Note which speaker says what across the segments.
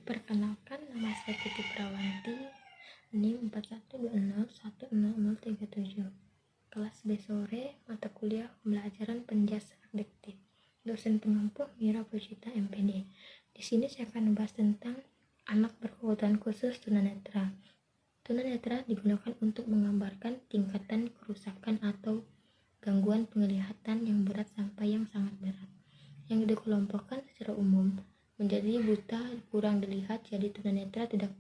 Speaker 1: Perkenalkan, nama saya Titi Prawanti, NIM 4120100037. Kelas B sore, mata kuliah pembelajaran penjasa adjektif. Dosen pengampu Mira Pucita MPD. Di sini saya akan membahas tentang anak berkebutuhan khusus tunanetra. Tunanetra digunakan untuk menggambarkan tingkatan kerusakan atau gangguan penglihatan yang berat sampai yang sangat berat, yang dikelompokkan secara umum menjadi buta, kurang dilihat. Jadi tunanetra tidak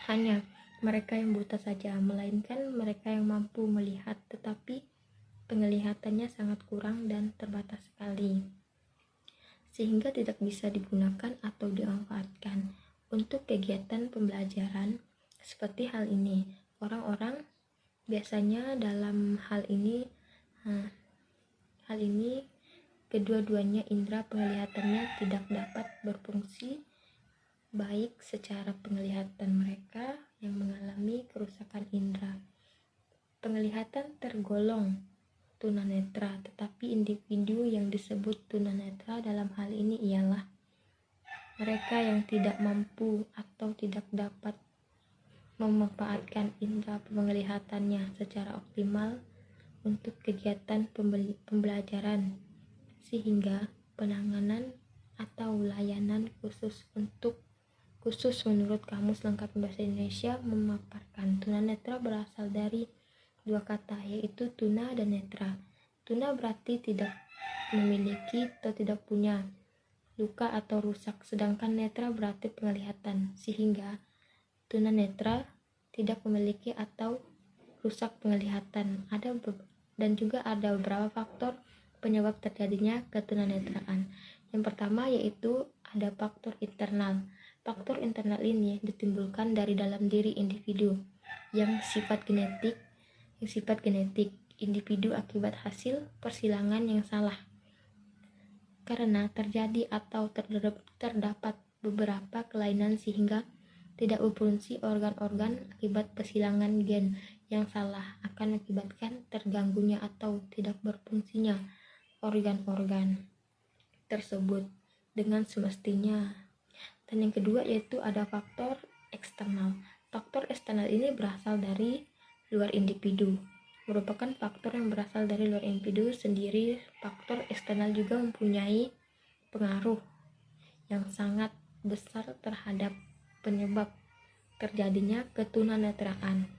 Speaker 1: hanya mereka yang buta saja, melainkan mereka yang mampu melihat tetapi penglihatannya sangat kurang dan terbatas sekali, sehingga tidak bisa digunakan atau dimanfaatkan untuk kegiatan pembelajaran. Seperti hal ini, orang-orang biasanya dalam hal ini kedua-duanya indera penglihatannya tidak dapat berfungsi baik secara penglihatan. Mereka yang mengalami kerusakan indera penglihatan tergolong tunanetra, tetapi individu yang disebut tunanetra dalam hal ini ialah mereka yang tidak mampu atau tidak dapat memanfaatkan indera penglihatannya secara optimal untuk kegiatan pembelajaran, sehingga penanganan atau layanan khusus menurut Kamus Lengkap Bahasa Indonesia memaparkan tunanetra berasal dari dua kata, yaitu tuna dan netra. Tuna berarti tidak memiliki atau tidak punya luka atau rusak, sedangkan netra berarti penglihatan, sehingga tunanetra tidak memiliki atau rusak penglihatan. Dan juga ada beberapa faktor penyebab terjadinya ketunanetraan. Yang pertama yaitu ada faktor internal. Faktor internal ini ditimbulkan dari dalam diri individu yang sifat genetik. Individu akibat hasil persilangan yang salah. Karena terjadi atau terdapat beberapa kelainan sehingga tidak berfungsi organ-organ akibat persilangan gen yang salah, akan mengakibatkan terganggunya atau tidak berfungsinya organ-organ tersebut dengan semestinya. Dan yang kedua yaitu ada faktor eksternal. Faktor eksternal ini berasal dari luar individu, merupakan faktor yang berasal dari luar individu sendiri. Faktor eksternal juga mempunyai pengaruh yang sangat besar terhadap penyebab terjadinya ketunanetraan.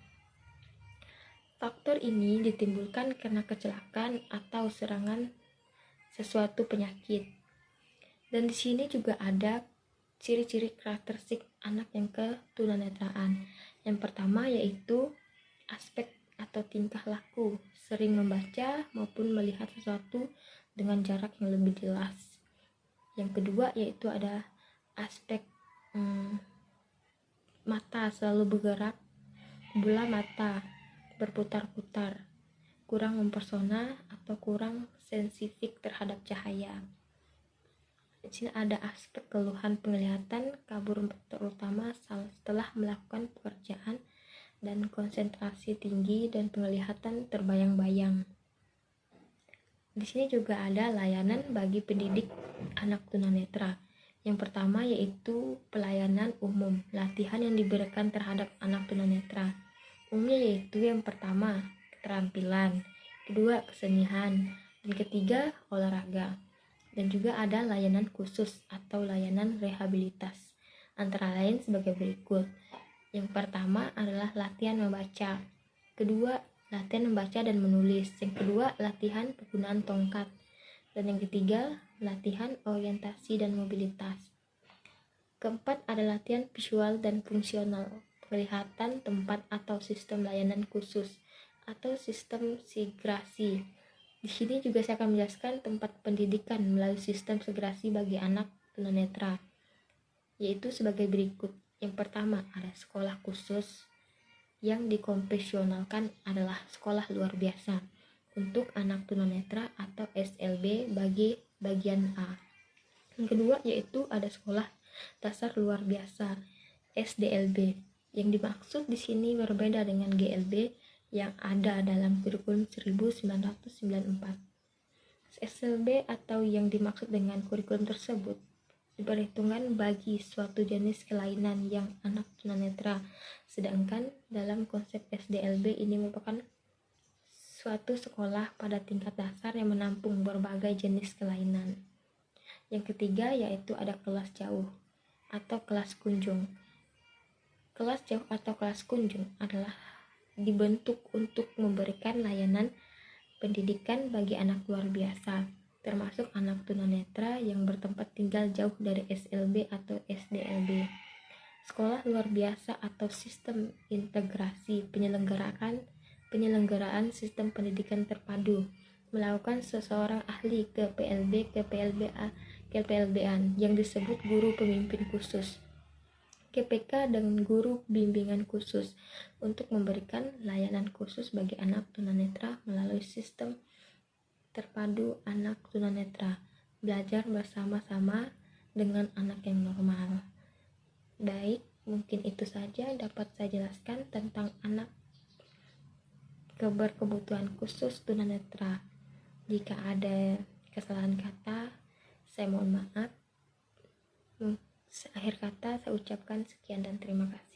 Speaker 1: Faktor ini ditimbulkan karena kecelakaan atau serangan sesuatu penyakit. Dan di sini juga ada ciri-ciri karakteristik anak yang ketunanetraan. Yang pertama yaitu aspek atau tingkah laku, sering membaca maupun melihat sesuatu dengan jarak yang lebih jelas. Yang kedua yaitu ada aspek mata, selalu bergerak, bola mata berputar-putar, kurang mempesona atau kurang sensitif terhadap cahaya. Di sini ada aspek keluhan penglihatan, kabur terutama setelah melakukan pekerjaan, dan konsentrasi tinggi dan penglihatan terbayang-bayang. Di sini juga ada layanan bagi pendidik anak tunanetra. Yang pertama yaitu pelayanan umum, latihan yang diberikan terhadap anak tunanetra. Umumnya yaitu yang pertama keterampilan, kedua kesenian, dan ketiga olahraga. Dan juga ada layanan khusus atau layanan rehabilitas, antara lain sebagai berikut. Yang pertama adalah latihan membaca, kedua latihan membaca dan menulis, yang kedua latihan penggunaan tongkat, dan yang ketiga latihan orientasi dan mobilitas. Keempat ada latihan visual dan fungsional, penglihatan tempat atau sistem layanan khusus atau sistem segrasi. Di sini juga saya akan menjelaskan tempat pendidikan melalui sistem segrasi bagi anak tunanetra, yaitu sebagai berikut. Yang pertama ada sekolah khusus, yang dikonvensionalkan adalah sekolah luar biasa untuk anak tunanetra atau SLB bagi bagian A. Yang kedua yaitu ada sekolah dasar luar biasa SDLB. Yang dimaksud di sini berbeda dengan GLB yang ada dalam kurikulum 1994. SLB atau yang dimaksud dengan kurikulum tersebut diperhitungkan bagi suatu jenis kelainan yang anak tunanetra. Sedangkan dalam konsep SDLB ini merupakan suatu sekolah pada tingkat dasar yang menampung berbagai jenis kelainan. Yang ketiga yaitu ada kelas jauh atau kelas kunjung. Kelas jauh atau kelas kunjung adalah dibentuk untuk memberikan layanan pendidikan bagi anak luar biasa, termasuk anak tunanetra yang bertempat tinggal jauh dari SLB atau SDLB. Sekolah luar biasa atau sistem integrasi penyelenggaraan sistem pendidikan terpadu melakukan seseorang ahli ke PLB ke PLBA ke PLBan yang disebut guru pemimpin khusus, KPK dengan guru bimbingan khusus untuk memberikan layanan khusus bagi anak tunanetra melalui sistem terpadu anak tunanetra, belajar bersama-sama dengan anak yang normal. Baik, mungkin itu saja dapat saya jelaskan tentang anak berkebutuhan khusus tunanetra. Jika ada kesalahan kata, saya mohon maaf. Akhir kata saya ucapkan sekian dan terima kasih.